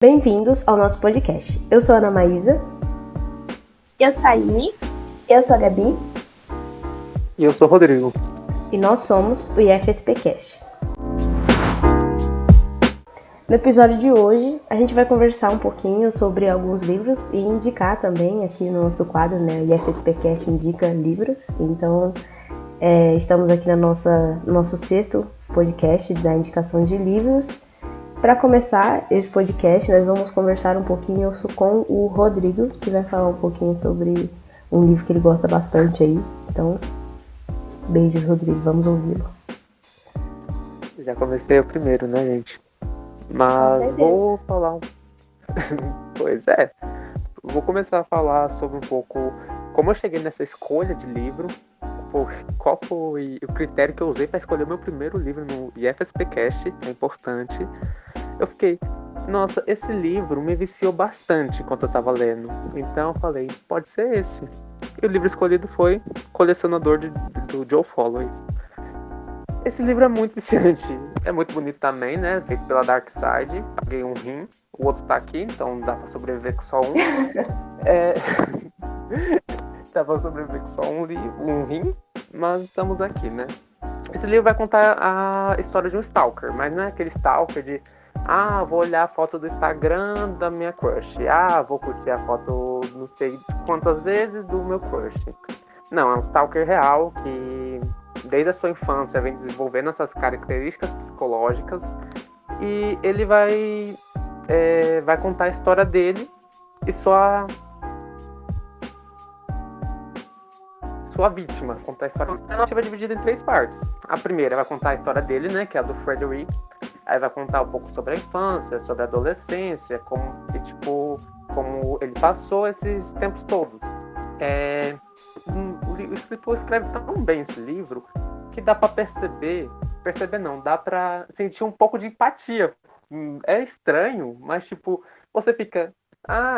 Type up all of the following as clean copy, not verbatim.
Bem-vindos ao nosso podcast. Eu sou a Ana Maísa. Eu sou a Aline. Eu sou a Gabi. E eu sou o Rodrigo. E nós somos o IFSPcast. No episódio de hoje, a gente vai conversar um pouquinho sobre alguns livros e indicar também aqui no nosso quadro, né? O IFSPcast indica livros. Então, estamos aqui no nosso sexto podcast da indicação de livros. Para começar esse podcast, nós vamos conversar um pouquinho com o Rodrigo, que vai falar um pouquinho sobre um livro que ele gosta bastante aí. Então, beijos, Rodrigo, vamos ouvi-lo. Já comecei o primeiro, né, gente? Mas vou falar Pois é. Vou começar a falar sobre um pouco como eu cheguei nessa escolha de livro, qual foi o critério que eu usei para escolher o meu primeiro livro no IFSPcast, é importante. Eu fiquei, nossa, esse livro me viciou bastante enquanto eu tava lendo. Então eu falei, pode ser esse. E o livro escolhido foi Colecionador do Joe Follows. Esse livro é muito viciante. É muito bonito também, né? Feito pela Dark Side. Paguei um rim. O outro tá aqui, então dá pra sobreviver com só um. Dá pra sobreviver com só um rim. Mas estamos aqui, né? Esse livro vai contar a história de um stalker. Mas não é aquele stalker de... vou olhar a foto do Instagram da minha crush. Vou curtir a foto não sei quantas vezes do meu crush. Não, é um stalker real que desde a sua infância vem desenvolvendo essas características psicológicas e ele vai contar a história dele e sua vítima. Contar a história. A narrativa é dividida em 3 partes. A primeira vai contar a história dele, né, que é a do Frederick. Aí vai contar um pouco sobre a infância, sobre a adolescência, como ele passou esses tempos todos. O escritor escreve tão bem esse livro que dá para dá para sentir um pouco de empatia. É estranho, mas tipo, você fica,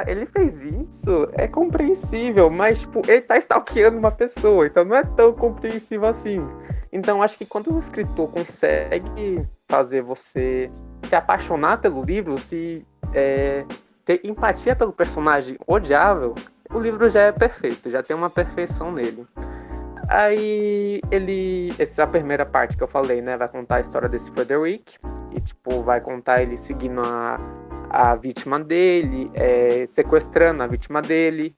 ele fez isso, é compreensível, mas tipo, ele tá stalkeando uma pessoa, então não é tão compreensível assim. Então acho que quando o escritor consegue fazer você se apaixonar pelo livro, ter empatia pelo personagem odiável, o livro já é perfeito, já tem uma perfeição nele. Aí essa é a primeira parte que eu falei, né? Vai contar a história desse Frederick e tipo, vai contar ele seguindo a vítima dele, sequestrando a vítima dele,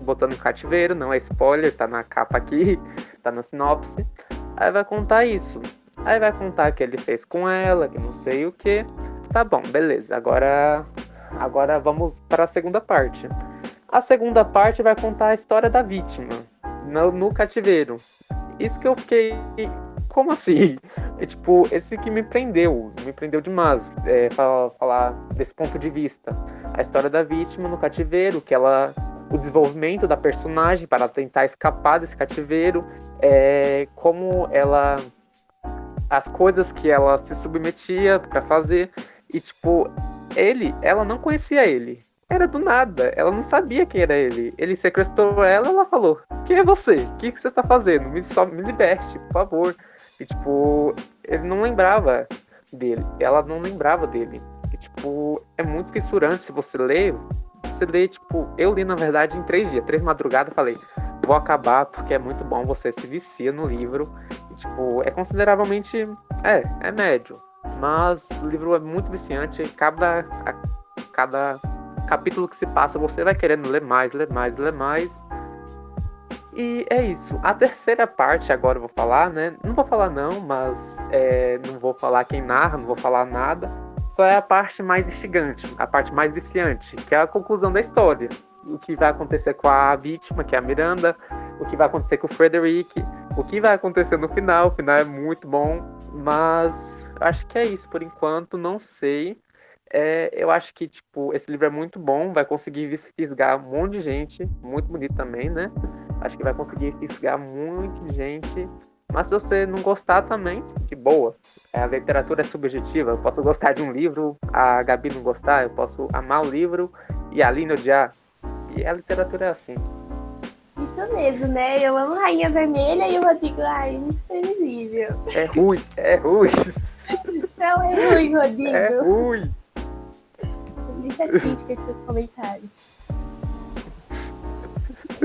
botando em cativeiro, não é spoiler, tá na capa aqui, tá na sinopse. Aí vai contar isso. Aí vai contar que ele fez com ela, que não sei o que. Tá bom, beleza. Agora vamos para a segunda parte. A segunda parte vai contar a história da vítima no cativeiro. Isso que eu fiquei... Como assim? Tipo, esse que me prendeu demais. Falar desse ponto de vista. A história da vítima no cativeiro, o desenvolvimento da personagem para tentar escapar desse cativeiro, como as coisas que ela se submetia para fazer, e tipo, ela não conhecia ele, era do nada, ela não sabia quem era ele sequestrou ela falou, quem é você? O que você está fazendo? Me liberte, por favor. E tipo, ele não lembrava dele, ela não lembrava dele, e tipo, é muito fissurante. Se você lê, tipo, eu li na verdade em 3 dias, 3 madrugadas, falei, vou acabar porque é muito bom, você se vicia no livro. E, tipo, é consideravelmente, é médio, mas o livro é muito viciante. Cada capítulo que se passa, você vai querendo ler mais. E é isso. A terceira parte agora eu vou falar, né? Não vou falar não, mas não vou falar quem narra, não vou falar nada. Só é a parte mais instigante, a parte mais viciante, que é a conclusão da história. O que vai acontecer com a vítima, que é a Miranda, o que vai acontecer com o Frederick, o que vai acontecer no final. O final é muito bom, mas acho que é isso por enquanto, não sei. Eu acho que tipo, esse livro é muito bom, vai conseguir fisgar um monte de gente, muito bonito também, né? Acho que vai conseguir fisgar muita gente, mas se você não gostar também, de boa. A literatura é subjetiva, eu posso gostar de um livro, a Gabi não gostar, eu posso amar o livro e a Aline odiar. E a literatura é assim. Isso mesmo, né? Eu amo Rainha Vermelha e o Rodrigo, imprevisível. É ruim. Não é ruim, Rodrigo. É ruim. Deixa crítica seus comentários.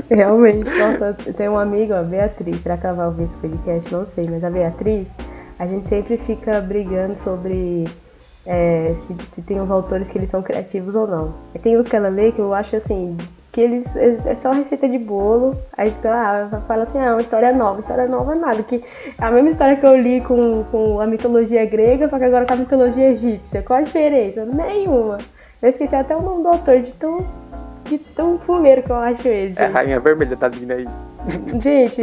Realmente, nossa, eu tenho uma amiga, a Beatriz, será que ela vai ouvir esse podcast? Não sei, mas a Beatriz, a gente sempre fica brigando sobre se tem uns autores que eles são criativos ou não. E tem uns que ela lê que eu acho assim, que eles é só receita de bolo, aí fala assim, uma história nova nada, que é a mesma história que eu li com a mitologia grega, só que agora com a mitologia egípcia. Qual a diferença? Nenhuma. Eu esqueci até o nome do autor de tão fuleiro que eu acho ele. Gente. É a Rainha Vermelha, tá vindo aí. Gente,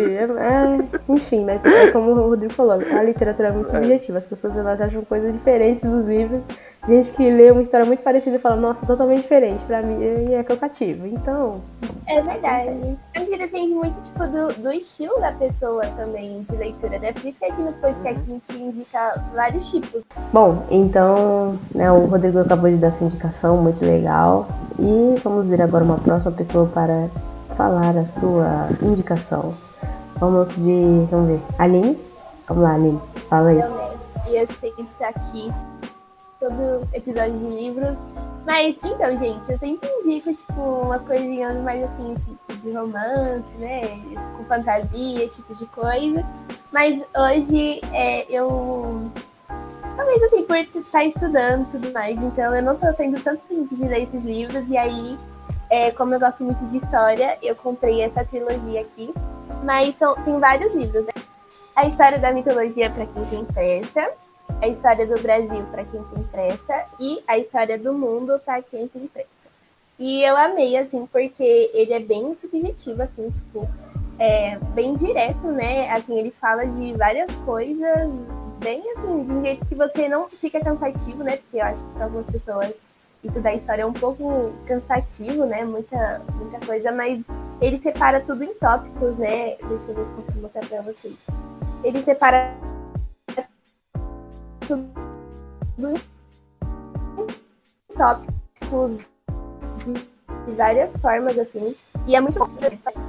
enfim, mas é como o Rodrigo falou, a literatura é muito subjetiva, as pessoas elas acham coisas diferentes dos livros, gente que lê uma história muito parecida e fala, nossa, totalmente diferente, pra mim e é cansativo, então... É verdade. Acho que depende muito, tipo, do estilo da pessoa também, de leitura, né? Por isso que aqui no podcast a gente indica vários tipos. Bom, então, né, o Rodrigo acabou de dar essa indicação, muito legal, e vamos ver agora uma próxima pessoa para falar a sua indicação. Vamos ver, Aline? Vamos lá, Aline, fala aí. Eu, né, ia sempre estar aqui todo episódio de livros. Mas, então, gente, eu sempre indico, tipo, umas coisinhas mais, assim, tipo, de romance, né? Com fantasia, esse tipo de coisa. Mas hoje, eu... Talvez, assim, por estar estudando e tudo mais, então eu não tô tendo tanto tempo de ler esses livros. E aí, como eu gosto muito de história, eu comprei essa trilogia aqui. Mas tem vários livros, né? A história da mitologia para quem tem pressa, a história do Brasil para quem tem pressa e a história do mundo para quem tem pressa. E eu amei, assim, porque ele é bem subjetivo, assim, tipo, bem direto, né? Assim, ele fala de várias coisas, bem, assim, de um jeito que você não fica cansativo, né? Porque eu acho que para algumas pessoas isso da história é um pouco cansativo, né? Muita coisa, mas ele separa tudo em tópicos, né? Deixa eu ver se consigo mostrar para vocês. Ele separa tudo em tópicos de várias formas, assim. E é muito bom.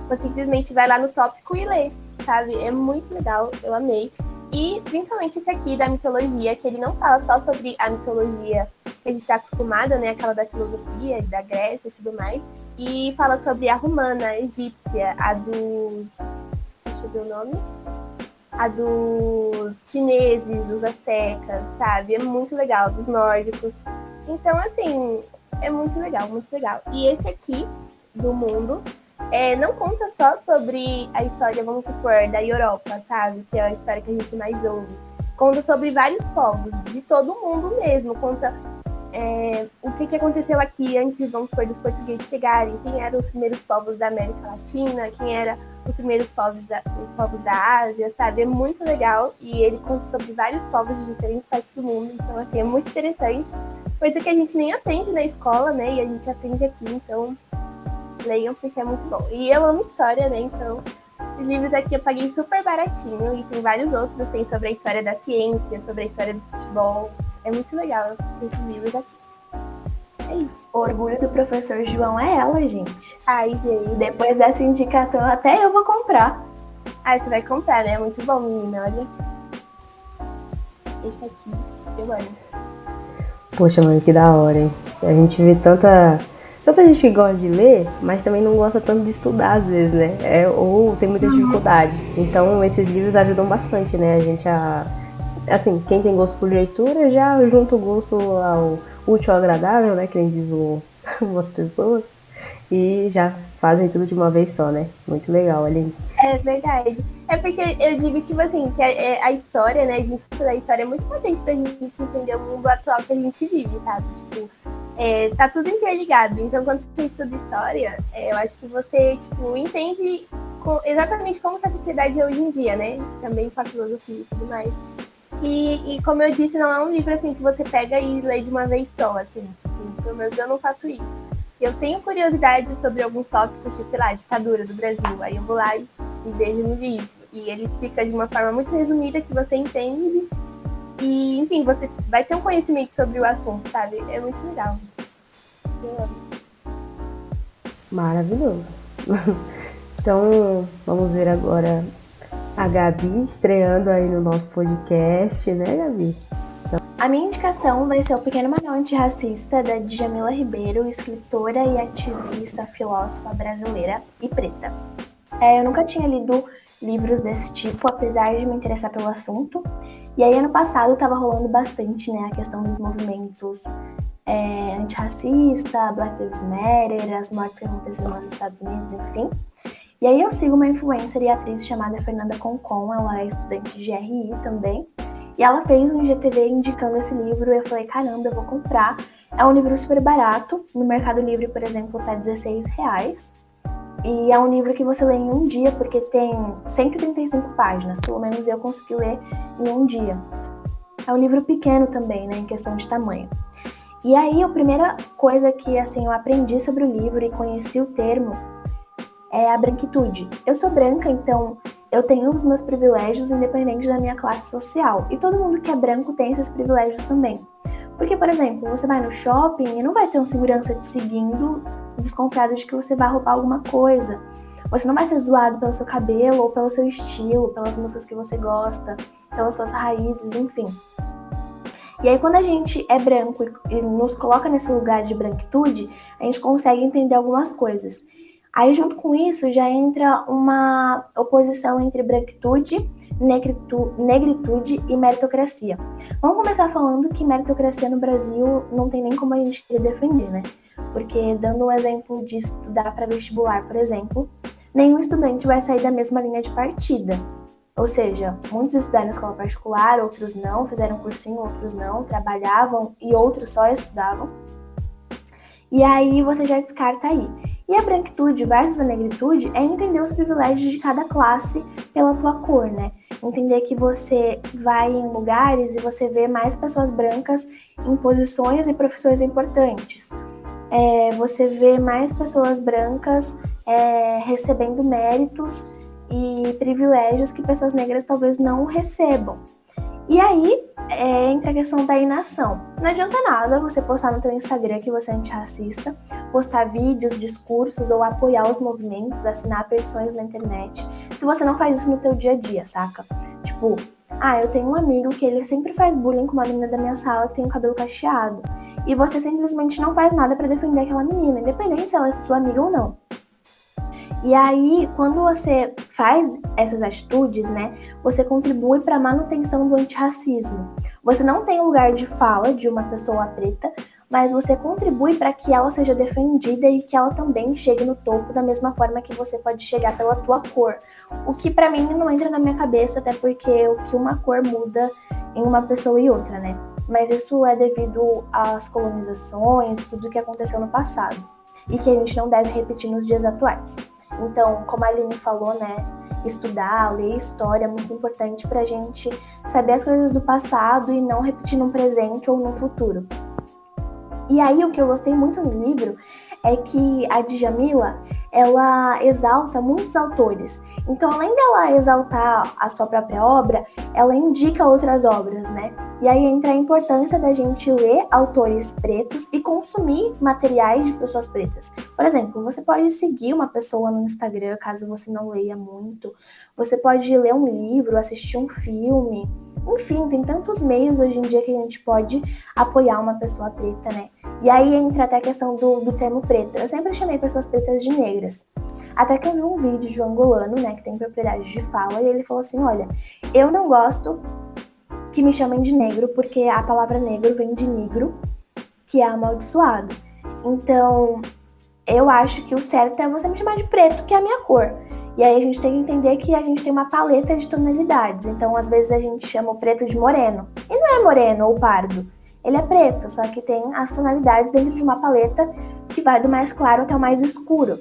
Você simplesmente vai lá no tópico e lê, sabe? É muito legal, eu amei. E principalmente esse aqui da mitologia, que ele não fala só sobre a mitologia que a gente está acostumada, né? Aquela da filosofia, da Grécia e tudo mais. E fala sobre a romana, a egípcia, a dos... Deixa eu ver o nome. A dos chineses, os astecas, sabe? É muito legal, dos nórdicos. Então, assim, é muito legal, muito legal. E esse aqui, do mundo, não conta só sobre a história, vamos supor, da Europa, sabe? Que é a história que a gente mais ouve. Conta sobre vários povos, de todo o mundo mesmo. Conta o que aconteceu aqui antes, vamos supor, dos portugueses chegarem. Quem eram os primeiros povos da América Latina, quem era os primeiros povos da Ásia, sabe? É muito legal e ele conta sobre vários povos de diferentes partes do mundo, então, assim, é muito interessante. Coisa que a gente nem aprende na escola, né? E a gente aprende aqui, então leiam porque é muito bom. E eu amo história, né? Então, os livros aqui eu paguei super baratinho e tem vários outros, tem sobre a história da ciência, sobre a história do futebol. É muito legal esses livros aqui. É isso. O orgulho do professor João é ela, gente. Ai, gente. Depois dessa indicação, até eu vou comprar. Você vai comprar, né? É muito bom, menina, olha. Esse aqui, eu amo. Poxa, mano, que da hora, hein? A gente vê tanta gente que gosta de ler, mas também não gosta tanto de estudar, às vezes, né? Ou tem muita dificuldade. Então, esses livros ajudam bastante, né? A gente assim, quem tem gosto por leitura já junta o gosto ao útil ao agradável, né? Que nem diz umas pessoas. E já fazem tudo de uma vez só, né? Muito legal, Aline. É verdade. É porque eu digo, tipo assim, que a história, né? A gente estudar a história é muito importante pra gente entender o mundo atual que a gente vive, sabe? Tipo, tá tudo interligado. Então, quando você estuda história, eu acho que você, tipo, entende exatamente como que a sociedade é hoje em dia, né? Também com a filosofia e tudo mais. E como eu disse, não é um livro, assim, que você pega e lê de uma vez só, assim. Tipo, pelo menos eu não faço isso. Eu tenho curiosidade sobre alguns tópicos, tipo, sei lá, ditadura do Brasil. Aí eu vou lá e vejo no livro. E ele explica de uma forma muito resumida que você entende. E, enfim, você vai ter um conhecimento sobre o assunto, sabe? É muito legal. Eu amo. Maravilhoso. Então, vamos ver agora a Gabi estreando aí no nosso podcast, né, Gabi? Então... A minha indicação vai ser O Pequeno Manual Antirracista, da Djamila Ribeiro, escritora e ativista filósofa brasileira e preta. Eu nunca tinha lido livros desse tipo, apesar de me interessar pelo assunto. E aí, ano passado, estava rolando bastante, né, a questão dos movimentos antirracista, Black Lives Matter, as mortes que aconteceram nos Estados Unidos, enfim. E aí eu sigo uma influencer e atriz chamada Fernanda Concon, ela é estudante de RI também. E ela fez um IGTV indicando esse livro e eu falei, caramba, eu vou comprar. É um livro super barato, no Mercado Livre, por exemplo, tá R$16. E é um livro que você lê em um dia, porque tem 135 páginas, pelo menos eu consegui ler em um dia. É um livro pequeno também, né, em questão de tamanho. E aí, a primeira coisa que assim, eu aprendi sobre o livro e conheci o termo é a branquitude. Eu sou branca, então eu tenho os meus privilégios independente da minha classe social. E todo mundo que é branco tem esses privilégios também. Porque, por exemplo, você vai no shopping e não vai ter um segurança te seguindo desconfiado de que você vai roubar alguma coisa. Você não vai ser zoado pelo seu cabelo ou pelo seu estilo, pelas músicas que você gosta, pelas suas raízes, enfim. E aí, quando a gente é branco e nos coloca nesse lugar de branquitude, a gente consegue entender algumas coisas. Aí, junto com isso, já entra uma oposição entre branquitude, negritude e meritocracia. Vamos começar falando que meritocracia no Brasil não tem nem como a gente querer defender, né? Porque, dando um exemplo de estudar para vestibular, por exemplo, nenhum estudante vai sair da mesma linha de partida. Ou seja, muitos estudaram em escola particular, outros não, fizeram cursinho, outros não, trabalhavam e outros só estudavam. E aí você já descarta aí. E a branquitude versus a negritude é entender os privilégios de cada classe pela tua cor, né? Entender que você vai em lugares e você vê mais pessoas brancas em posições e profissões importantes. Você vê mais pessoas brancas recebendo méritos e privilégios que pessoas negras talvez não recebam. E aí entra a questão da inação. Não adianta nada você postar no teu Instagram que você é antirracista, postar vídeos, discursos ou apoiar os movimentos, assinar petições na internet, se você não faz isso no teu dia a dia, saca? Tipo, eu tenho um amigo que ele sempre faz bullying com uma menina da minha sala que tem o cabelo cacheado. E você simplesmente não faz nada pra defender aquela menina, independente se ela é sua amiga ou não. E aí, quando você faz essas atitudes, né, você contribui para a manutenção do antirracismo. Você não tem lugar de fala de uma pessoa preta, mas você contribui para que ela seja defendida e que ela também chegue no topo da mesma forma que você pode chegar pela tua cor. O que para mim não entra na minha cabeça, até porque o que uma cor muda em uma pessoa e outra, né? Mas isso é devido às colonizações, tudo que aconteceu no passado, e que a gente não deve repetir nos dias atuais. Então, como a Aline falou, né, estudar, ler história é muito importante pra gente saber as coisas do passado e não repetir no presente ou no futuro. E aí, o que eu gostei muito no livro é que a Djamila, ela exalta muitos autores. Então, além dela exaltar a sua própria obra, ela indica outras obras, né? E aí entra a importância da gente ler autores pretos e consumir materiais de pessoas pretas. Por exemplo, você pode seguir uma pessoa no Instagram, caso você não leia muito. Você pode ler um livro, assistir um filme. Enfim, tem tantos meios hoje em dia que a gente pode apoiar uma pessoa preta, né? E aí entra até a questão do termo preto. Eu sempre chamei pessoas pretas de negras. Até que eu vi um vídeo de um angolano, né, que tem propriedade de fala, e ele falou assim, olha, eu não gosto que me chamem de negro, porque a palavra negro vem de negro, que é amaldiçoado. Então, eu acho que o certo é você me chamar de preto, que é a minha cor. E aí a gente tem que entender que a gente tem uma paleta de tonalidades. Então, às vezes a gente chama o preto de moreno. E não é moreno ou pardo. Ele é preto, só que tem as tonalidades dentro de uma paleta que vai do mais claro até o mais escuro.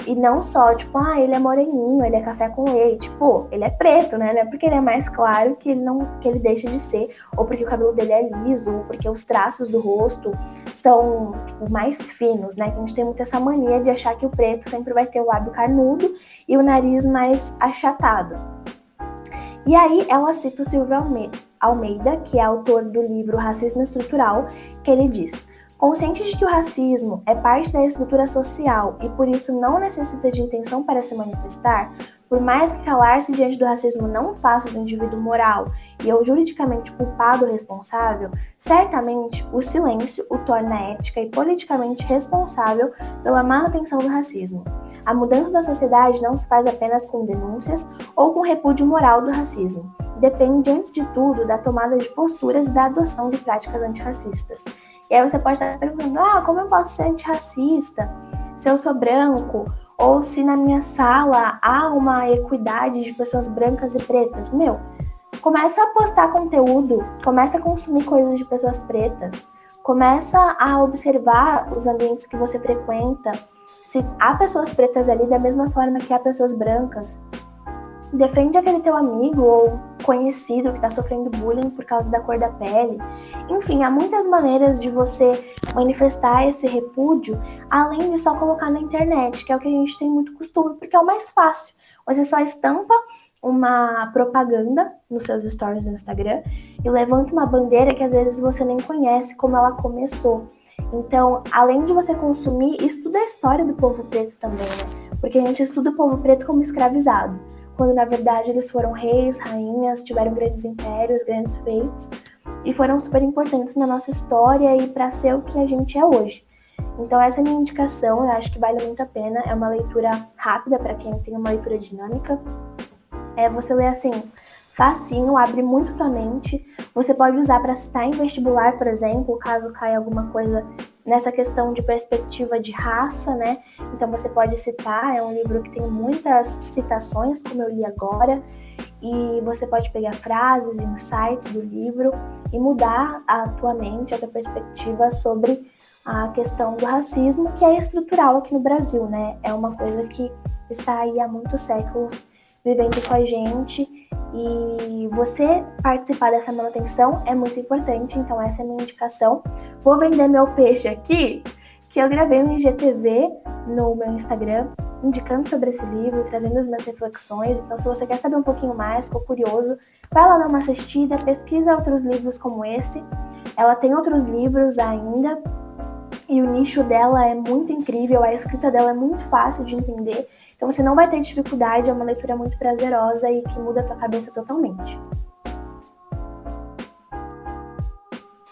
E não só, tipo, ele é moreninho, ele é café com leite. Pô, ele é preto, né? Não é porque ele é mais claro que ele deixa de ser. Ou porque o cabelo dele é liso, ou porque os traços do rosto são, tipo, mais finos, né? Que a gente tem muito essa mania de achar que o preto sempre vai ter o lábio carnudo e o nariz mais achatado. E aí ela cita o Silvio Almeida, que é autor do livro Racismo Estrutural, que ele diz: consciente de que o racismo é parte da estrutura social e por isso não necessita de intenção para se manifestar, Por mais que calar-se diante do racismo não faça do indivíduo moral e ou juridicamente culpado ou responsável, certamente o silêncio o torna ética e politicamente responsável pela manutenção do racismo. A mudança da sociedade não se faz apenas com denúncias ou com repúdio moral do racismo. Depende, antes de tudo, da tomada de posturas e da adoção de práticas antirracistas. E aí você pode estar perguntando, como eu posso ser antirracista se eu sou branco? Ou se na minha sala há uma equidade de pessoas brancas e pretas? Começa a postar conteúdo, começa a consumir coisas de pessoas pretas, começa a observar os ambientes que você frequenta, se há pessoas pretas ali da mesma forma que há pessoas brancas. Defende aquele teu amigo ou conhecido que está sofrendo bullying por causa da cor da pele. Enfim, há muitas maneiras de você manifestar esse repúdio, além de só colocar na internet, que é o que a gente tem muito costume, porque é o mais fácil. Você só estampa uma propaganda nos seus stories do Instagram e levanta uma bandeira que às vezes você nem conhece como ela começou. Então, além de você consumir, estuda a história do povo preto também, né? Porque a gente estuda o povo preto como escravizado, quando na verdade eles foram reis, rainhas, tiveram grandes impérios, grandes feitos e foram super importantes na nossa história e para ser o que a gente é hoje. Então essa é a minha indicação, eu acho que vale muito a pena, é uma leitura rápida para quem tem uma leitura dinâmica. Você lê assim, facinho, abre muito tua mente, você pode usar para citar em vestibular, por exemplo, caso caia alguma coisa nessa questão de perspectiva de raça, né? Então você pode citar, é um livro que tem muitas citações, como eu li agora, e você pode pegar frases, insights do livro e mudar a tua mente, a tua perspectiva sobre a questão do racismo, que é estrutural aqui no Brasil, né? É uma coisa que está aí há muitos séculos vivendo com a gente, e você participar dessa manutenção é muito importante, então essa é a minha indicação. Vou vender meu peixe aqui, que eu gravei um IGTV no meu Instagram, indicando sobre esse livro, trazendo as minhas reflexões. Então, se você quer saber um pouquinho mais, ficou curioso, vai lá dar uma assistida, pesquisa outros livros como esse. Ela tem outros livros ainda, e o nicho dela é muito incrível, a escrita dela é muito fácil de entender. Então você não vai ter dificuldade, é uma leitura muito prazerosa e que muda a tua cabeça totalmente.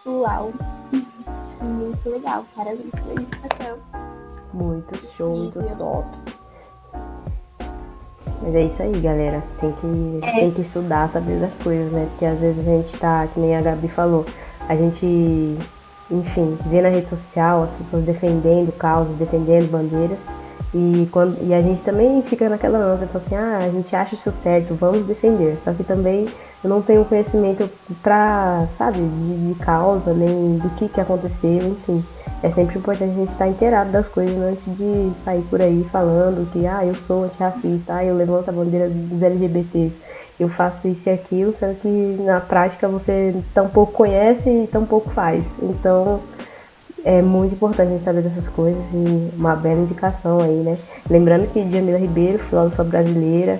Uau! Muito legal, parabéns pela indicação. Muito show, muito top. Mas é isso aí, galera. A gente tem que estudar, saber das coisas, né? Porque às vezes a gente tá, que nem a Gabi falou, a gente, enfim, vê na rede social as pessoas defendendo causas, defendendo bandeiras. E a gente também fica naquela ânsia, fala assim, a gente acha isso certo, vamos defender. Só que também eu não tenho conhecimento pra, sabe, de causa, nem do que aconteceu, enfim. É sempre importante a gente estar inteirado das coisas antes de sair por aí falando que, eu sou antirracista, eu levanto a bandeira dos LGBTs, eu faço isso e aquilo, sendo que na prática você tão pouco conhece e tão pouco faz. Então, é muito importante a gente saber dessas coisas e uma bela indicação aí, né? Lembrando que Djamila Ribeiro, filósofa brasileira,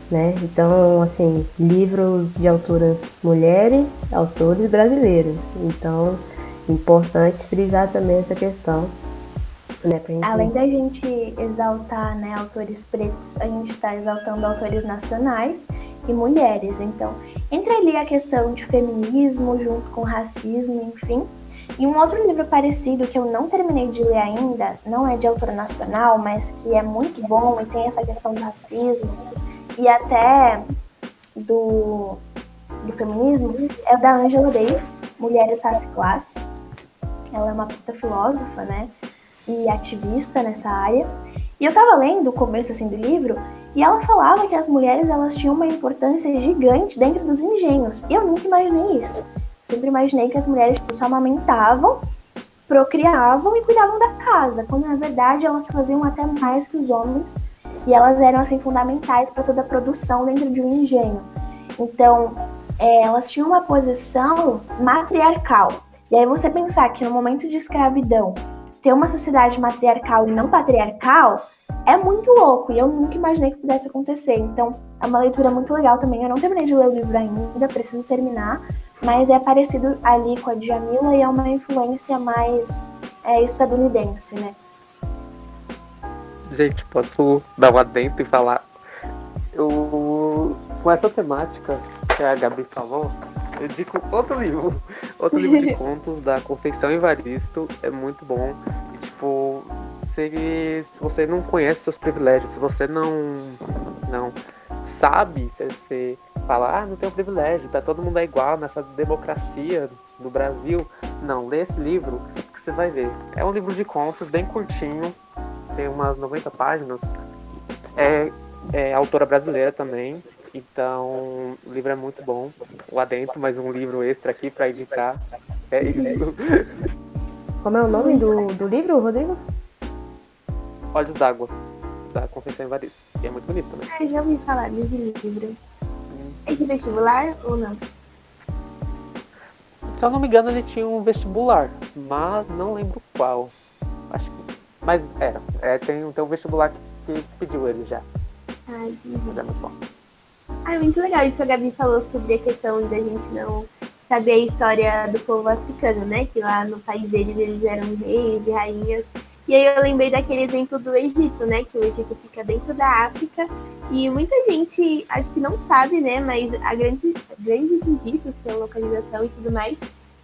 né? Então, assim, livros de autoras mulheres, autores brasileiros. Então, importante frisar também essa questão, né? Pra gente... Além da gente exaltar, né, autores pretos, a gente está exaltando autores nacionais e mulheres. Então, entra ali a questão de feminismo junto com racismo, enfim. E um outro livro parecido que eu não terminei de ler ainda, não é de autora nacional, mas que é muito bom e tem essa questão do racismo e até do feminismo, é o da Angela Davis, Mulheres, Raça e Classe. Ela é uma puta filósofa, né, e ativista nessa área. E eu tava lendo o começo assim do livro e ela falava que as mulheres elas tinham uma importância gigante dentro dos engenhos. E eu nunca imaginei isso. Sempre imaginei que as mulheres só amamentavam, procriavam e cuidavam da casa, quando na verdade elas faziam até mais que os homens e elas eram assim fundamentais para toda a produção dentro de um engenho. Então, elas tinham uma posição matriarcal. E aí você pensar que no momento de escravidão ter uma sociedade matriarcal e não patriarcal é muito louco e eu nunca imaginei que pudesse acontecer. Então, é uma leitura muito legal também. Eu não terminei de ler o livro ainda, preciso terminar. Mas é parecido ali com a Djamila e é uma influência mais estadunidense, né? Gente, posso dar um adendo e falar? Com essa temática que a Gabi falou, eu indico outro livro de contos da Conceição Evaristo, é muito bom. E, tipo, se você não conhece seus privilégios, se você não sabe, se você fala, não tenho privilégio, tá, todo mundo é igual nessa democracia do Brasil, não, lê esse livro que você vai ver. É um livro de contos bem curtinho, tem umas 90 páginas, é autora brasileira também, então o livro é muito bom. Lá dentro, mais um livro extra aqui pra indicar. É isso. Como é o nome do livro, Rodrigo? Olhos d'Água, da Conceição Evaristo. E é muito bonito também. Ah, já ouvi falar desse livro. É de vestibular ou não? Se eu não me engano, ele tinha um vestibular, mas não lembro qual. Acho que. Mas era. Tem um vestibular que pediu ele já. Ai, Mas é muito bom. é muito legal isso que a Gabi falou sobre a questão da gente não saber a história do povo africano, né? Que lá no país deles eles eram reis e rainhas. E aí eu lembrei daquele exemplo do Egito, né? Que o Egito fica dentro da África. E muita gente acho que não sabe, né? Mas há grandes indícios pela localização e tudo mais,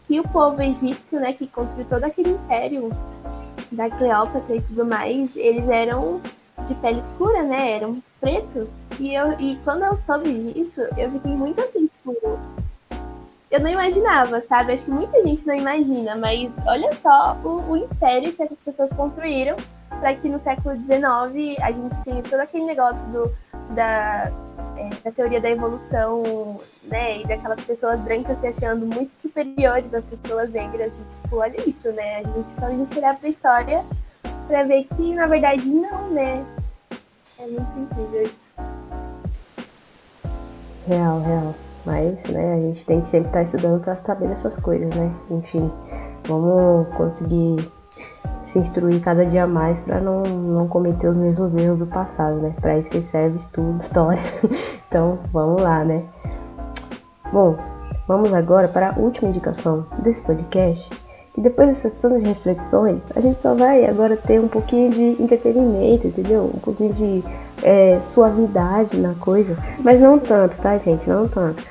que o povo egípcio, né? Que construiu todo aquele império da Cleópatra e tudo mais, eles eram de pele escura, né? Eram pretos. E quando eu soube disso, eu fiquei muito assim, tipo, eu não imaginava, sabe? Acho que muita gente não imagina, mas olha só o império que essas pessoas construíram para que no século XIX a gente tenha todo aquele negócio da teoria da evolução, né? E daquelas pessoas brancas se achando muito superiores às pessoas negras. E, tipo, olha isso, né? A gente tá indo olhar pra história para ver que, na verdade, não, né? É muito incrível isso. Real. Mas, né, a gente tem que sempre estar estudando para saber dessas coisas, né? Enfim, vamos conseguir se instruir cada dia mais para não cometer os mesmos erros do passado, né? Para isso que serve estudo, história. Então, vamos lá, né? Bom, vamos agora para a última indicação desse podcast. E depois dessas tantas reflexões, a gente só vai agora ter um pouquinho de entretenimento, entendeu? Um pouquinho de suavidade na coisa. Mas não tanto, tá, gente? Não tanto.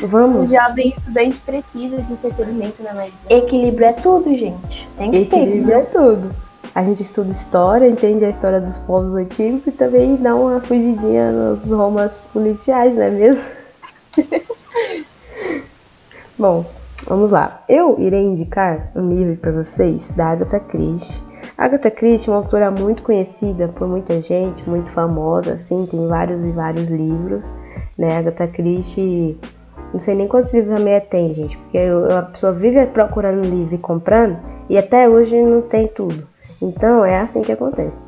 Vamos. O jovem estudante precisa de entretenimento na maioria. Equilíbrio é tudo, gente. Tem que ter. Equilíbrio é tudo. A gente estuda história, entende a história dos povos antigos e também dá uma fugidinha nos romances policiais, não é mesmo? Bom, vamos lá. Eu irei indicar um livro para vocês da Agatha Christie. Agatha Christie é uma autora muito conhecida por muita gente, muito famosa, assim, tem vários e vários livros, né? Agatha Christie, não sei nem quantos livros a mulher tem, gente, porque a pessoa vive procurando livro e comprando e até hoje não tem tudo. Então é assim que acontece.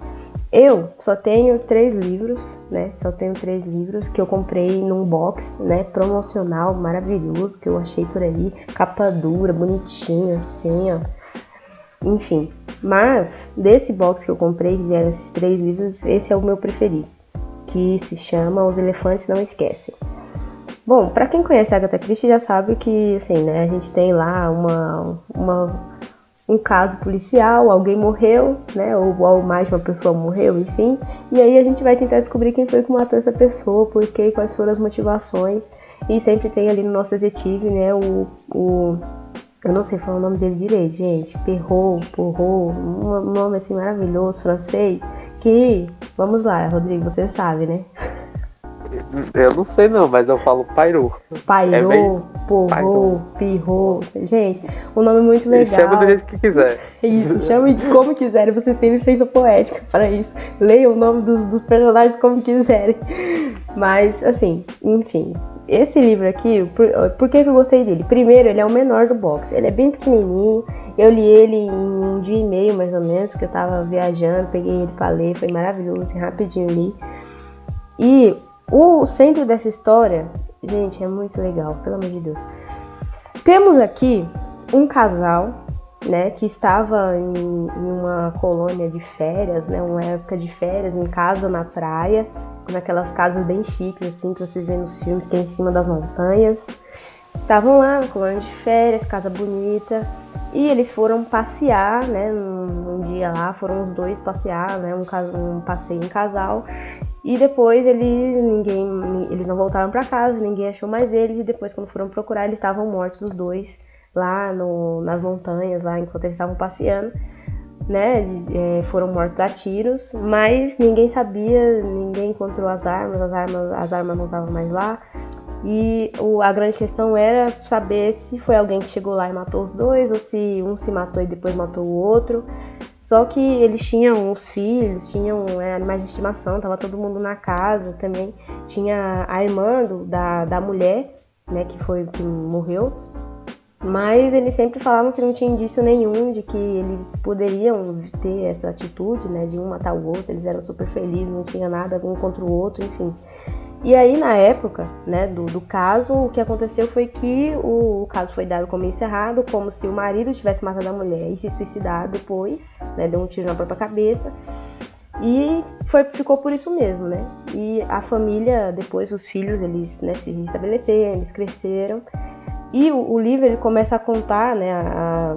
Eu só tenho 3 livros, né? Só tenho 3 livros que eu comprei num box, né? Promocional, maravilhoso, que eu achei por aí, capa dura, bonitinha, assim, ó. Enfim, mas desse box que eu comprei, que vieram esses 3 livros, esse é o meu preferido, que se chama Os Elefantes Não Esquecem. Bom, pra quem conhece a Agatha Christie já sabe que, assim, né? A gente tem lá um caso policial, alguém morreu, né, ou mais de uma pessoa morreu, enfim, e aí a gente vai tentar descobrir quem foi que matou essa pessoa, por quê, quais foram as motivações, e sempre tem ali no nosso detetive, né, eu não sei falar o nome dele direito, gente, Poirot, um nome assim maravilhoso, francês, que, vamos lá, Rodrigo, você sabe, né? Eu não sei não, mas eu falo Poirot. Poirot, Pirrot. Gente, um nome muito legal. Chama do jeito que quiser. Isso, chame como quiserem. Vocês têm licença poética para isso. Leiam o nome dos personagens como quiserem. Mas, assim, enfim. Esse livro aqui, por que eu gostei dele? Primeiro, ele é o menor do box. Ele é bem pequenininho. Eu li ele em 1 dia e meio, mais ou menos, porque eu tava viajando. Peguei ele pra ler, foi maravilhoso, assim, rapidinho li. E o centro dessa história, gente, é muito legal, pelo amor de Deus. Temos aqui um casal, né, que estava em uma colônia de férias, né, uma época de férias, em casa na praia, naquelas casas bem chiques, assim, que você vê nos filmes, que é em cima das montanhas. Estavam lá na colônia de férias, casa bonita, e eles foram passear, né, um dia lá, foram os dois passear, né, um passeio em casal. E depois eles não voltaram para casa, ninguém achou mais eles, e depois quando foram procurar eles estavam mortos os dois lá nas montanhas, lá enquanto eles estavam passeando, né? Foram mortos a tiros, mas ninguém sabia, ninguém encontrou as armas não estavam mais lá. E a grande questão era saber se foi alguém que chegou lá e matou os dois, ou se um se matou e depois matou o outro. Só que eles tinham os filhos, tinham animais de estimação, tava todo mundo na casa também. Tinha a irmã da mulher, né, que morreu. Mas eles sempre falavam que não tinha indício nenhum de que eles poderiam ter essa atitude, né, de um matar o outro. Eles eram super felizes, não tinha nada um contra o outro, enfim. E aí, na época, né, do caso, o que aconteceu foi que o caso foi dado como encerrado, como se o marido tivesse matado a mulher e se suicidado depois, né, deu um tiro na própria cabeça. E ficou por isso mesmo, né? E a família, depois, os filhos, eles, né, se restabeleceram, eles cresceram. E o livro, ele começa a contar, né,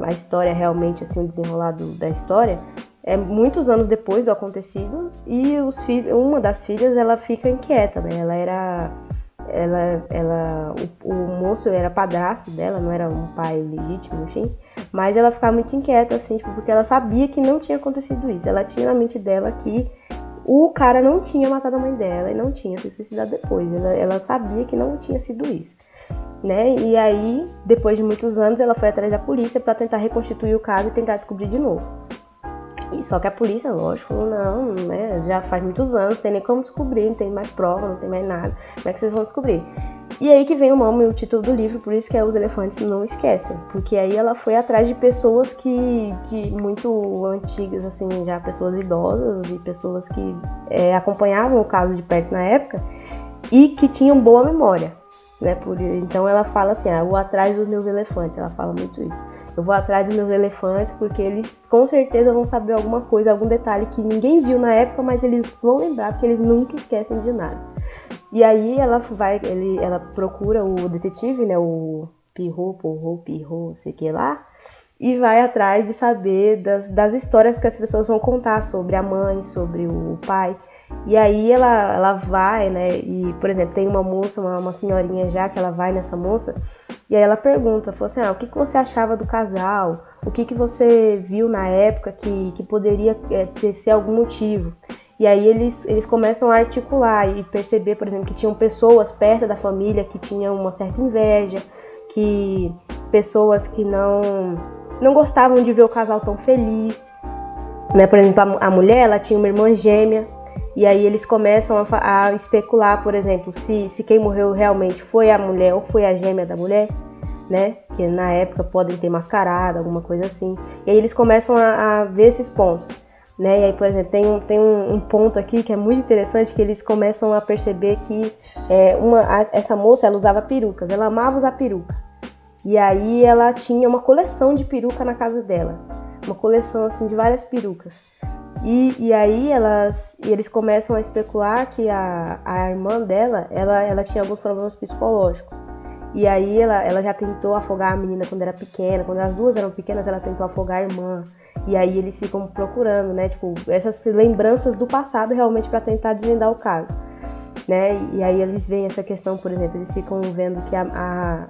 a história realmente, assim, o desenrolado da história, muitos anos depois do acontecido, e uma das filhas, ela fica inquieta, né? O moço era padrasto dela, não era um pai legítimo, enfim, mas ela ficava muito inquieta, assim, tipo, porque ela sabia que não tinha acontecido isso. Ela tinha na mente dela que o cara não tinha matado a mãe dela e não tinha se suicidado depois. Ela sabia que não tinha sido isso, né? E aí, depois de muitos anos, ela foi atrás da polícia para tentar reconstituir o caso e tentar descobrir de novo. Só que a polícia, lógico, não, né? Já faz muitos anos, não tem nem como descobrir, não tem mais prova, não tem mais nada. Como é que vocês vão descobrir? E aí que vem o nome e o título do livro, por isso que é Os Elefantes Não Esquecem. Porque aí ela foi atrás de pessoas que muito antigas, assim, já pessoas idosas e pessoas que acompanhavam o caso de perto na época e que tinham boa memória, né? Então ela fala assim, eu vou atrás dos meus elefantes, ela fala muito isso. Eu vou atrás dos meus elefantes porque eles com certeza vão saber alguma coisa, algum detalhe que ninguém viu na época, mas eles vão lembrar porque eles nunca esquecem de nada. E aí ela procura o detetive, né, o Pirro, sei que lá, e vai atrás de saber das histórias que as pessoas vão contar sobre a mãe, sobre o pai. E aí ela vai, né, e, por exemplo, tem uma moça, uma senhorinha já, que ela vai nessa moça, e aí ela pergunta, falou assim, o que você achava do casal? O que você viu na época que poderia ser algum motivo? E aí eles começam a articular e perceber, por exemplo, que tinham pessoas perto da família que tinham uma certa inveja, que pessoas que não gostavam de ver o casal tão feliz, né? Por exemplo, a mulher, ela tinha uma irmã gêmea, e aí eles começam a especular, por exemplo, se quem morreu realmente foi a mulher ou foi a gêmea da mulher, né? Que na época podem ter mascarado, alguma coisa assim. E aí eles começam a ver esses pontos, né? E aí, por exemplo, tem um ponto aqui que é muito interessante, que eles começam a perceber que essa moça, ela usava perucas, ela amava usar peruca. E aí ela tinha uma coleção de peruca na casa dela, uma coleção assim de várias perucas. E aí eles começam a especular que a irmã dela, ela tinha alguns problemas psicológicos. E aí ela já tentou afogar a menina quando era pequena, quando as duas eram pequenas ela tentou afogar a irmã. E aí eles ficam procurando, né, tipo, essas lembranças do passado realmente para tentar desvendar o caso, né? E aí eles veem essa questão, por exemplo, eles ficam vendo que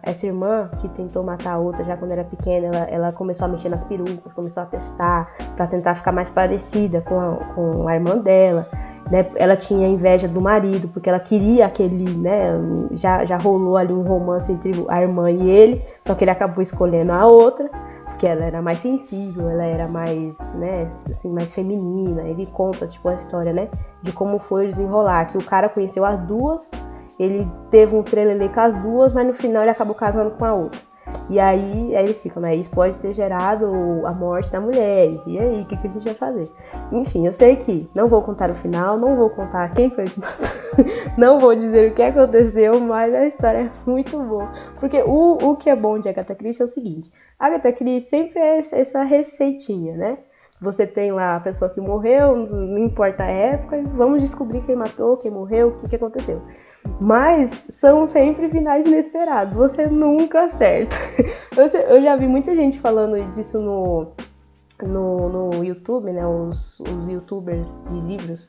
essa irmã que tentou matar a outra já quando era pequena, ela começou a mexer nas perucas, começou a testar para tentar ficar mais parecida com a irmã dela, né? Ela tinha inveja do marido porque ela queria aquele, né? Já rolou ali um romance entre a irmã e ele, só que ele acabou escolhendo a outra porque ela era mais sensível, ela era mais, né, assim, mais feminina. Ele conta, tipo, a história, né, de como foi o desenrolar, que o cara conheceu as duas, ele teve um trelelê com as duas, mas no final ele acabou casando com a outra. E aí eles ficam, né, isso pode ter gerado a morte da mulher, e aí, o que a gente vai fazer? Enfim, eu sei que não vou contar o final, não vou contar quem foi, não vou dizer o que aconteceu, mas a história é muito boa. Porque o que é bom de Agatha Christie é o seguinte, Agatha Christie sempre é essa receitinha, né? Você tem lá a pessoa que morreu, não importa a época, e vamos descobrir quem matou, quem morreu, o que aconteceu. Mas são sempre finais inesperados, você nunca acerta. Eu já vi muita gente falando disso no YouTube, né? Os youtubers de livros,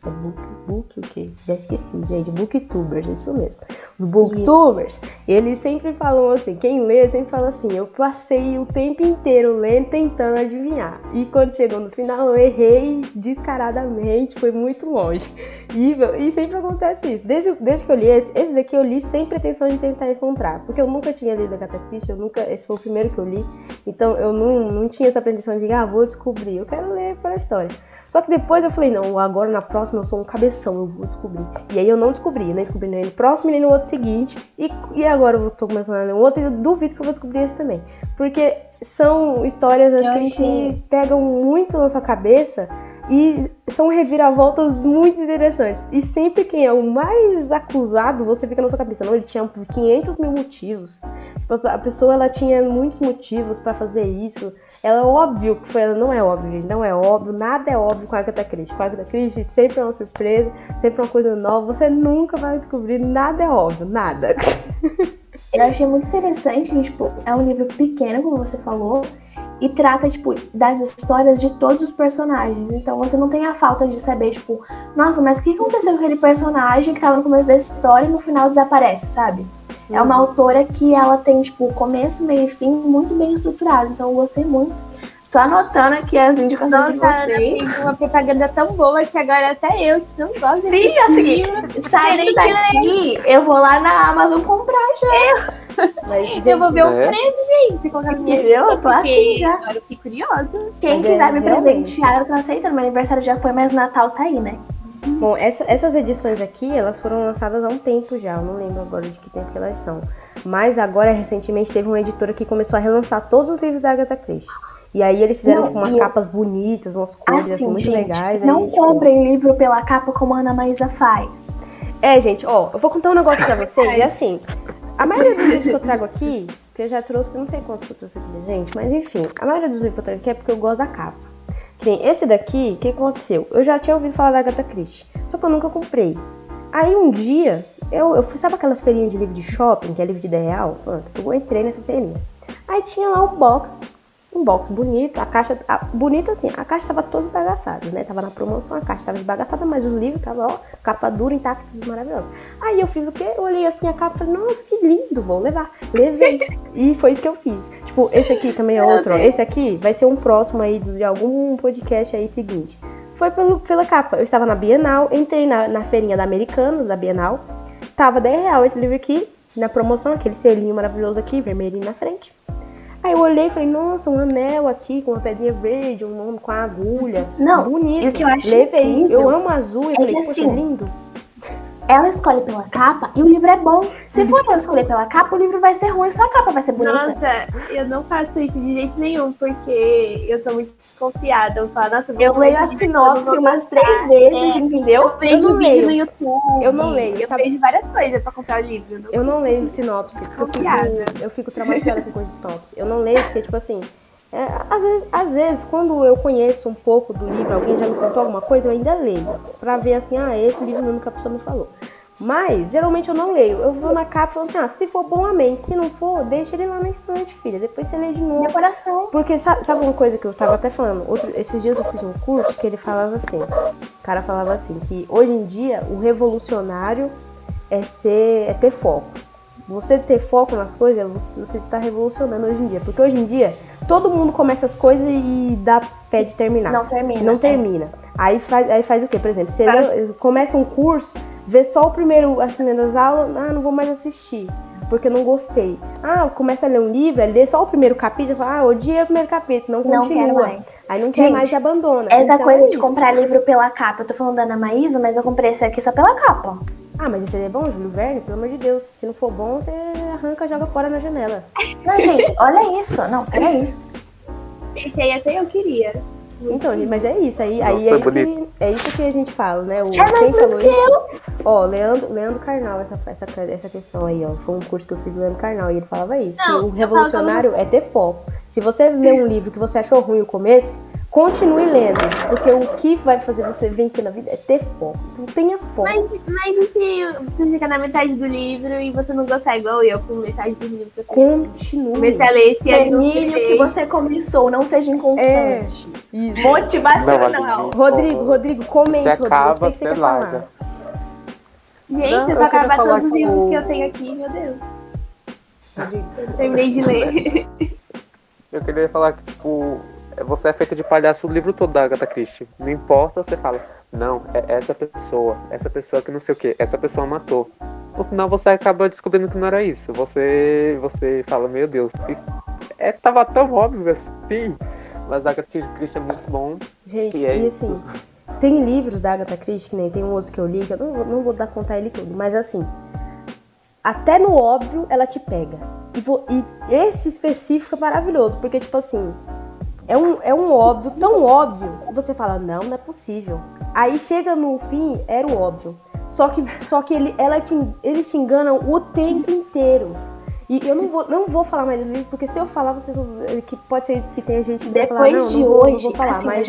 book o quê? Já esqueci, gente. Booktubers, isso mesmo. Os booktubers, eles sempre falam assim, quem lê sempre fala assim, eu passei o tempo inteiro lendo, tentando adivinhar. E quando chegou no final, eu errei descaradamente, foi muito longe. E sempre acontece isso. Desde que eu li esse daqui eu li sem pretensão de tentar encontrar. Porque eu nunca tinha lido Agatha Christie, esse foi o primeiro que eu li. Então eu não tinha essa pretensão de, vou descobrir, eu quero ler pela história. Só que depois eu falei, não, agora na próxima eu sou um cabeção, eu vou descobrir. E aí eu não descobri, nem descobri nem no próximo nem no outro seguinte. E agora eu tô começando a ler um outro e eu duvido que eu vou descobrir esse também. Porque são histórias assim que pegam muito na sua cabeça e são reviravoltas muito interessantes. E sempre quem é o mais acusado, você fica na sua cabeça, não, ele tinha 500 mil motivos. A pessoa, ela tinha muitos motivos pra fazer isso. Ela é óbvio que foi ela, não é óbvio, nada é óbvio com a Agatha Christie. Com a Agatha Christie sempre é uma surpresa, sempre é uma coisa nova, você nunca vai descobrir, nada é óbvio, nada. Eu achei muito interessante que, tipo, é um livro pequeno, como você falou, e trata, tipo, das histórias de todos os personagens. Então você não tem a falta de saber, tipo, nossa, mas o que aconteceu com aquele personagem que tava no começo da história e no final desaparece, sabe? É uma autora que ela tem, tipo, começo, meio e fim muito bem estruturado. Então eu gostei muito. Tô anotando aqui as indicações de vocês. Ana fez uma propaganda tão boa que agora até eu, que não gosto desse livro, saindo daqui, eu vou lá na Amazon comprar já. Mas, gente, eu vou ver o preço, gente. Entendeu? Eu tô assim já. Agora eu fiquei curiosa. Quem quiser me presentear, eu tô aceitando. Meu aniversário já foi, mas Natal tá aí, né? Bom, essas edições aqui, elas foram lançadas há um tempo já, eu não lembro agora de que tempo que elas são. Mas agora, recentemente, teve uma editora que começou a relançar todos os livros da Agatha Christie. E aí eles fizeram tipo, umas capas bonitas, umas cores assim, muito legais. Não aí, comprem livro pela capa como a Ana Maísa faz. Gente, ó, eu vou contar um negócio pra vocês, e assim, a maioria dos livros que eu trago aqui, que eu já trouxe, não sei quantos que eu trouxe aqui, gente, mas enfim, a maioria dos livros que eu trago aqui é porque eu gosto da capa. Que nem esse daqui, o que aconteceu? Eu já tinha ouvido falar da Agatha Christie, só que eu nunca comprei. Aí um dia, eu fui, sabe aquelas feirinhas de livro de shopping, que é livro de R$10? Eu entrei nessa feirinha. Aí tinha lá um box bonito, a caixa, bonita assim, a caixa tava toda esbagaçada, né? Tava na promoção, a caixa tava esbagaçada, mas o livro tava, ó, capa dura, intactos, maravilhoso. Aí eu fiz o quê? Eu olhei assim a capa e falei, nossa, que lindo, vou levar. Levei. E foi isso que eu fiz. Tipo, esse aqui também é outro, ó. Esse aqui vai ser um próximo aí de algum podcast aí seguinte. Foi pela capa. Eu estava na Bienal, entrei na feirinha da Americanas, da Bienal. Tava R$10 esse livro aqui, na promoção, aquele selinho maravilhoso aqui, vermelhinho na frente. Aí eu olhei e falei, nossa, um anel aqui com uma pedrinha verde, um nome com a agulha. Não, bonito. E o que eu acho levei. Incrível eu amo azul. Eu falei, poxa, assim, lindo. Ela escolhe pela capa e o livro é bom. Se for eu escolher pela capa, o livro vai ser ruim, só a capa vai ser bonita. Nossa, eu não faço isso de jeito nenhum, porque eu tô muito desconfiada. Eu falo, nossa, eu leio a sinopse umas 3 vezes, entendeu? Eu vejo vídeo no YouTube. Eu não leio. Eu vejo várias coisas pra comprar o livro. Eu não leio sinopse. Eu fico traumatizada com coisa de sinopse. Eu não leio porque, tipo assim, às vezes, quando eu conheço um pouco do livro, alguém já me contou alguma coisa, eu ainda leio. Pra ver assim, esse livro mesmo que a pessoa me falou. Mas, geralmente eu não leio. Eu vou na capa e falo assim, se for bom, amém. Se não for, deixa ele lá na estante, filha. Depois você lê de novo. Decoração. Porque sabe uma coisa que eu tava até falando? Esses dias eu fiz um curso que ele falava assim. O cara falava assim, que hoje em dia o revolucionário é ter foco. Você ter foco nas coisas, você tá revolucionando hoje em dia. Porque hoje em dia, todo mundo começa as coisas e dá pé de terminar. Não termina. Aí faz o quê? Por exemplo, você começa um curso, vê só as primeiras aulas, não vou mais assistir, porque não gostei. Começa a ler um livro, lê só o primeiro capítulo, odiei o primeiro capítulo, não continua. Quero mais. Aí não quer mais e abandona. Essa coisa de comprar livro pela capa, eu tô falando da Ana Maísa, mas eu comprei esse aqui só pela capa. Mas esse é bom, Júlio Verne? Pelo amor de Deus, se não for bom, você arranca e joga fora na janela. Não, gente, olha isso. Não, peraí. Esse aí até eu queria. Então, mas é isso. Aí é isso que a gente fala, né? Quem falou isso? Ó, Leandro Carnal, essa questão aí, ó. Foi um curso que eu fiz do Leandro Carnal e ele falava isso. Que o revolucionário é ter foco. Se você lê um livro que você achou ruim no começo, continue lendo, porque o que vai fazer você vencer na vida é ter foco. Então tenha foco. Mas e se você chegar na metade do livro e você não gostar igual eu, com metade do livro? Continue. Comecei a ler esse Termine o que você começou, não seja inconstante. Isso. Motivacional. Rodrigo, comente, Você acaba, Rodrigo. Eu sei que você quer larga. falar. Gente, Não, eu eu vou queria acabar falar, todos os tipo, livros que eu tenho aqui, meu Deus. Rodrigo. Eu terminei de ler. Eu queria falar que, tipo, você é feita de palhaço o livro todo da Agatha Christie. Não importa, você fala, não, é essa pessoa que não sei o que, essa pessoa matou. No final você acaba descobrindo que não era isso. Você fala, meu Deus, isso tava tão óbvio assim. Mas a Agatha Christie é muito bom. Gente, E é e isso. assim, tem livros da Agatha Christie, que nem tem um outro que eu li, que eu não vou dar contar ele tudo, mas assim, até no óbvio ela te pega. E esse específico é maravilhoso, porque tipo assim, é um óbvio, tão óbvio, que você fala, não é possível. Aí chega no fim, era o óbvio. Só que eles te enganam o tempo inteiro. E eu não vou falar mais do livro, porque se eu falar, vocês vão. Que pode ser que tenha gente que vai falar, Depois de não hoje, vou falar, assim, mas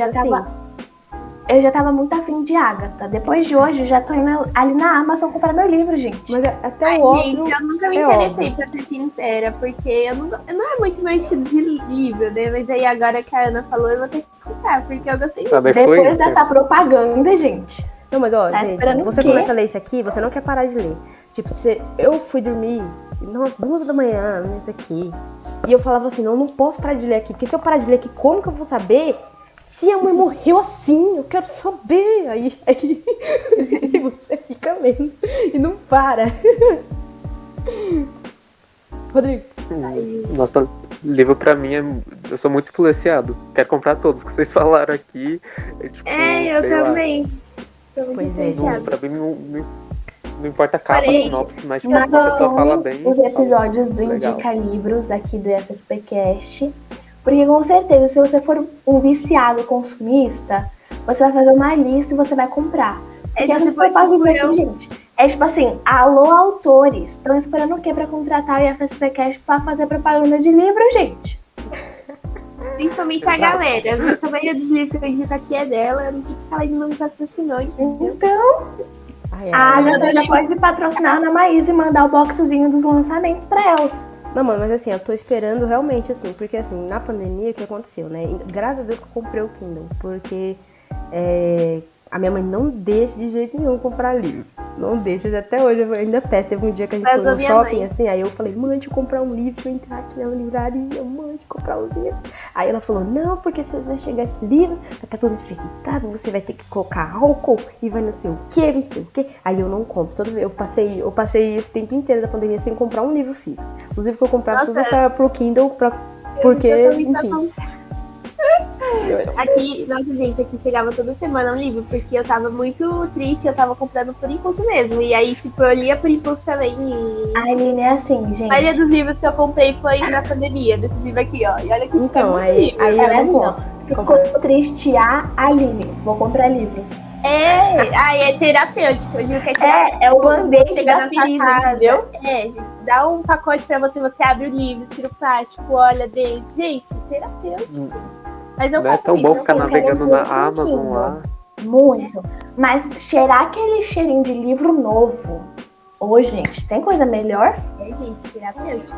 eu já tava muito afim de Agatha. Depois de hoje, eu já tô indo ali na Amazon comprar meu livro, gente. Mas até Ai, o óbvio. gente, eu nunca me é interessei, óbvio. pra ser sincera, porque eu não é muito meu estilo de livro, né? Mas aí agora que a Ana falou, eu vou ter que comprar, porque eu gostei muito. Também foi Depois isso. dessa propaganda, gente. Não, mas ó, Tá gente, esperando você o quê? começa a ler isso aqui, você não quer parar de ler. Tipo, eu fui dormir, nossa, 2 da manhã, isso aqui. E eu falava assim, não posso parar de ler aqui, porque se eu parar de ler aqui, como que eu vou saber se a mãe morreu assim? Eu quero saber. Aí e você fica lendo e não para. Rodrigo. Nossa, livro pra mim eu sou muito influenciado. Quero comprar todos que vocês falaram aqui. Tipo, Eu sei lá. também. Tô muito Pois é, influenciada. Pra mim não importa a capa, Porém, sinopse, mas tipo, se a pessoa fala bem. Os episódios do legal. Indica Livros daqui do FSPcast. Porque com certeza, se você for um viciado consumista, você vai fazer uma lista e você vai comprar. Porque essas propagandas aqui, gente, é tipo assim, alô autores, estão esperando o quê pra contratar o FSPcast pra fazer propaganda de livro, gente? Principalmente a galera. A maioria dos livros que eu indico aqui é dela. Eu não sei que ela ainda não me patrocinou, entendeu? Então, a Agatha já pode patrocinar a Ana Maísa e mandar o boxzinho dos lançamentos pra ela. Não, mano, mas assim, eu tô esperando realmente, assim, porque assim, na pandemia, o que aconteceu, né? Graças a Deus que eu comprei o Kindle, porque a minha mãe não deixa de jeito nenhum comprar livro. Não deixa, até hoje eu ainda peço. Teve um dia que a gente foi no shopping, assim, aí eu falei, mãe, deixa eu comprar um livro, deixa eu entrar aqui na livraria, mãe, deixa eu comprar um livro. Aí ela falou, não, porque se vai chegar esse livro, vai estar todo infectado, você vai ter que colocar álcool e vai não sei o que, não sei o que. Aí eu não compro. Eu passei esse tempo inteiro da pandemia sem comprar um livro físico. Os livros que eu comprava tudo era pro Kindle, porque, enfim. Aqui, nossa, gente, aqui chegava toda semana um livro, porque eu tava muito triste, eu tava comprando por impulso mesmo. E aí, tipo, eu lia por impulso também. A Aline é assim, gente. A maioria dos livros que eu comprei foi na pandemia, desse livro aqui, ó. E olha que tipo, então, é muito aí livro. eu não assim, posso. Ficou triste a Aline, vou comprar livro. É terapêutico, eu digo que é terapêutico. É o band-aid Chega da na sua ferida, casa, entendeu? Dá um pacote pra você abre o livro, tira o plástico, olha dentro. Gente, terapêutico. Mas eu Não é faço tão isso, bom eu ficar quero navegando muito na um Amazon Kindle. lá. Muito. Mas cheirar aquele cheirinho de livro novo. Ô, gente, tem coisa melhor? Gente, terapêutico.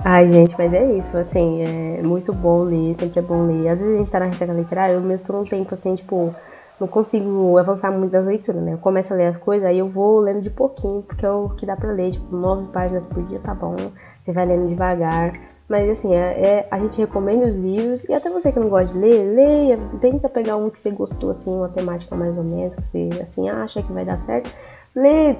Ai, gente, mas é isso, assim, é muito bom ler, sempre é bom ler. Às vezes a gente tá na ressaca literária, eu mesmo tô num tempo, assim, tipo, não consigo avançar muito nas leituras, né? Eu começo a ler as coisas, aí eu vou lendo de pouquinho, porque é o que dá pra ler, tipo, 9 páginas por dia, tá bom, você vai lendo devagar. Mas, assim, a gente recomenda os livros, e até você que não gosta de ler, leia, tenta pegar um que você gostou, assim, uma temática mais ou menos, que você, assim, acha que vai dar certo. Ler,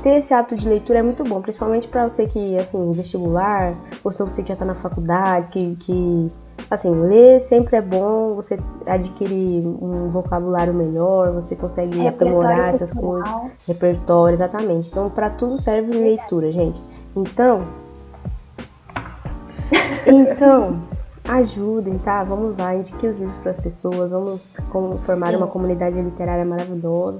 ter esse hábito de leitura é muito bom, principalmente pra você que, assim, vestibular, ou se você que já tá na faculdade, que assim, ler sempre é bom, você adquire um vocabulário melhor, você consegue aprimorar essas coisas, repertório, exatamente. Então, pra tudo serve leitura, gente. Então, ajudem, tá? Vamos lá, indique os livros pras pessoas, vamos formar uma comunidade literária maravilhosa.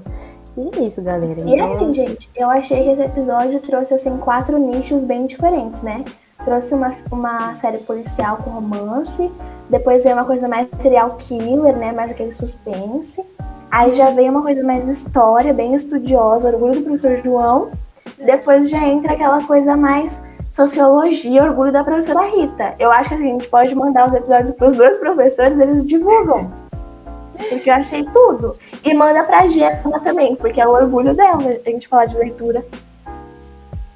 E é isso, galera. E assim, gente, eu achei que esse episódio trouxe, assim, 4 nichos bem diferentes, né? Trouxe uma série policial com romance, Depois veio uma coisa mais serial killer, né? Mais aquele suspense. Aí já veio uma coisa mais história, bem estudiosa, Orgulho do Professor João. Depois já entra aquela coisa mais sociologia, Orgulho da Professora Rita. Eu acho que assim, a gente pode mandar os episódios para os 2 professores, eles divulgam. Porque eu achei tudo. E manda pra Gemma também, porque é o orgulho dela a gente falar de leitura.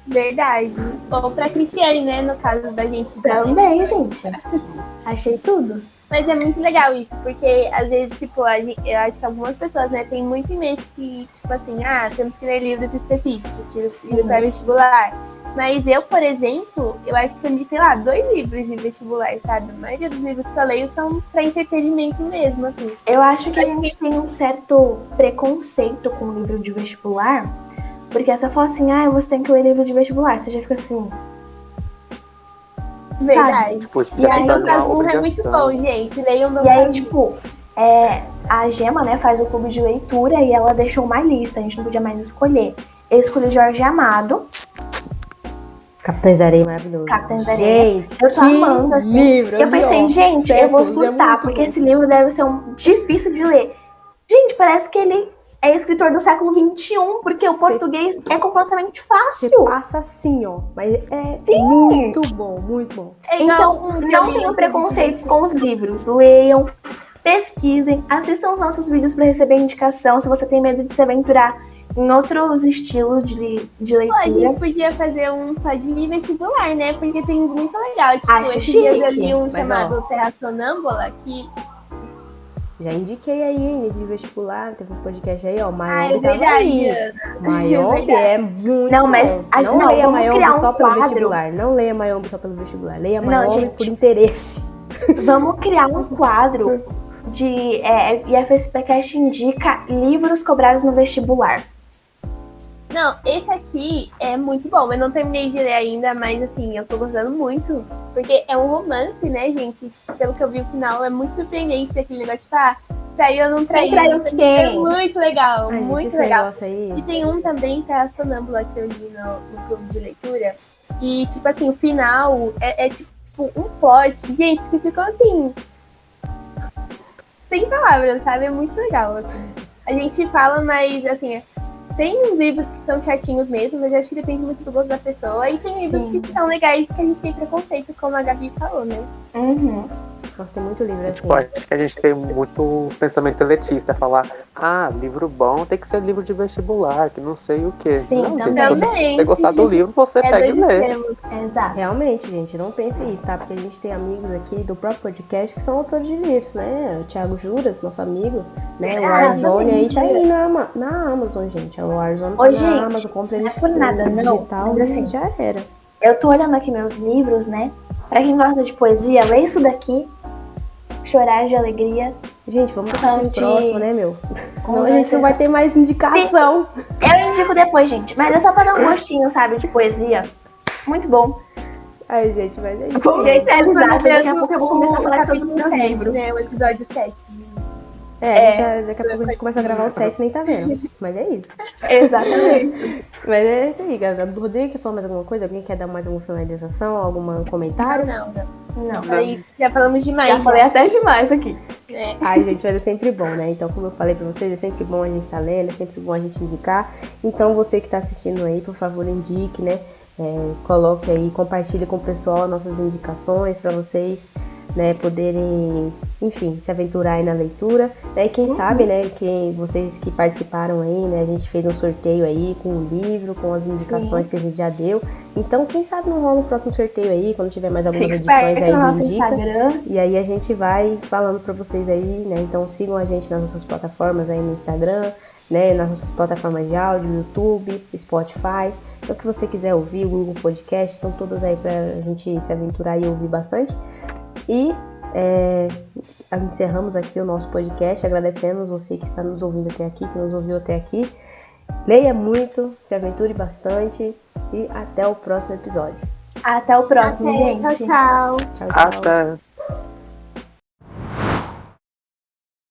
Verdade. Ou pra Cristiane, né? No caso da gente também, gente. Achei tudo. Mas é muito legal isso, porque às vezes, tipo, eu acho que algumas pessoas, né, tem muito em mente que, tipo assim, temos que ler livros específicos, livro para vestibular. Mas eu, por exemplo, eu acho que eu li, sei lá, 2 livros de vestibular, sabe? A maioria dos livros que eu leio são pra entretenimento mesmo, assim. Eu acho que a gente tem um certo preconceito com o livro de vestibular, porque você fala assim, você tem que ler livro de vestibular, você já fica assim... Verdade. Tipo, e aí o Casmurro é muito bom, gente. Leiam meu E aí, tipo, a Gemma, né, faz o clube de leitura e ela deixou uma lista, a gente não podia mais escolher. Eu escolhi Jorge Amado. Capitães da Areia maravilhoso. Capitães da Areia. Gente, eu tô amando, assim. Livro, eu pensei, gente, eu vou surtar, porque esse livro deve ser difícil de ler. Gente, parece que ele é escritor do século XXI, porque o português é completamente fácil. Você passa assim, ó. Mas é muito bom, muito bom. Então, não tenham preconceitos com os livros. Leiam, pesquisem, assistam os nossos vídeos para receber indicação. Se você tem medo de se aventurar em outros estilos de leitura. A gente podia fazer um só de vestibular, né? Porque tem uns muito legal. Tipo, Acho esse dia eu chique, li um chamado Terra Sonâmbula, que... Já indiquei aí, de vestibular, teve um podcast aí, ó. Mayombe é verdade, Mayombe é muito não, mas bom. Não leia Mayombe só pelo quadro. vestibular. Não leia Mayombe só pelo vestibular. Leia Mayombe por interesse. Vamos criar um quadro de IFSPcast indica livros cobrados no vestibular. Não, esse aqui é muito bom. Eu não terminei de ler ainda, mas assim, eu tô gostando muito. Porque é um romance, né, gente? Pelo que eu vi no final, é muito surpreendente aquele negócio, tipo, traiu ou não traiu. Quem? É muito legal, muito legal. Aí... E tem um também que é a Sonâmbula, que eu li no clube de leitura. E, tipo assim, o final é tipo um plot. Gente, que ficou assim... sem palavras, sabe? É muito legal, assim. A gente fala, mas, assim... Tem uns livros que são chatinhos mesmo, mas acho que depende muito do gosto da pessoa. E tem livros que são legais que a gente tem preconceito, como a Gabi falou, né? Uhum. Nossa, tem muito livro assim. Tipo, acho que a gente tem muito pensamento elitista, falar, livro bom tem que ser livro de vestibular, que não sei o quê. Sim, não, também. gente, se você gostar do livro, você pega e lê. Exato. Realmente, gente, não pense isso, tá? Porque a gente tem amigos aqui do próprio podcast que são autores de livros, né? O Thiago Juras, nosso amigo, né? O Warzone aí tá aí na Amazon, gente. O Warzone tá na Amazon, compra ele não é por nada, não. digital, mas assim, já era. Eu tô olhando aqui meus livros, né? Pra quem gosta de poesia, lê isso daqui. Chorar de alegria. Gente, vamos passar pro próximo, né, meu? Senão a gente não vai ter mais indicação. Eu indico depois, gente. Mas é só pra dar um gostinho, sabe, de poesia. Muito bom. Ai, gente, mas é isso. Vou finalizar, daqui a pouco eu vou começar a falar sobre os meus livros. Né, o episódio 7. Daqui a pouco a gente começa a gravar o 7 nem tá vendo. Mas é isso. Exatamente. Mas é isso aí, galera. O Rodrigo quer falar mais alguma coisa? Alguém quer dar mais alguma finalização? Algum comentário? Não. Aí, já falamos demais. Já falei até demais aqui. Ai, gente, mas é sempre bom, né? Então, como eu falei pra vocês, é sempre bom a gente estar lendo, é sempre bom a gente indicar. Então, você que tá assistindo aí, por favor, indique, né? Coloque aí, compartilhe com o pessoal nossas indicações pra vocês, né, poderem, enfim, se aventurar aí na leitura, né, e quem sabe, né, vocês que participaram aí, né, a gente fez um sorteio aí com o livro, com as indicações que a gente já deu, então quem sabe não rola no próximo sorteio aí, quando tiver mais algumas edições aí do Indica, e aí a gente vai falando pra vocês aí, né, então sigam a gente nas nossas plataformas aí no Instagram, né, nas nossas plataformas de áudio, YouTube, Spotify, então o que você quiser ouvir, o Google Podcast, são todas aí pra gente se aventurar e ouvir bastante. E encerramos aqui o nosso podcast, agradecemos você que está nos ouvindo até aqui, que nos ouviu até aqui. Leia muito, se aventure bastante e até o próximo episódio. Até o próximo, gente. Tchau. Até.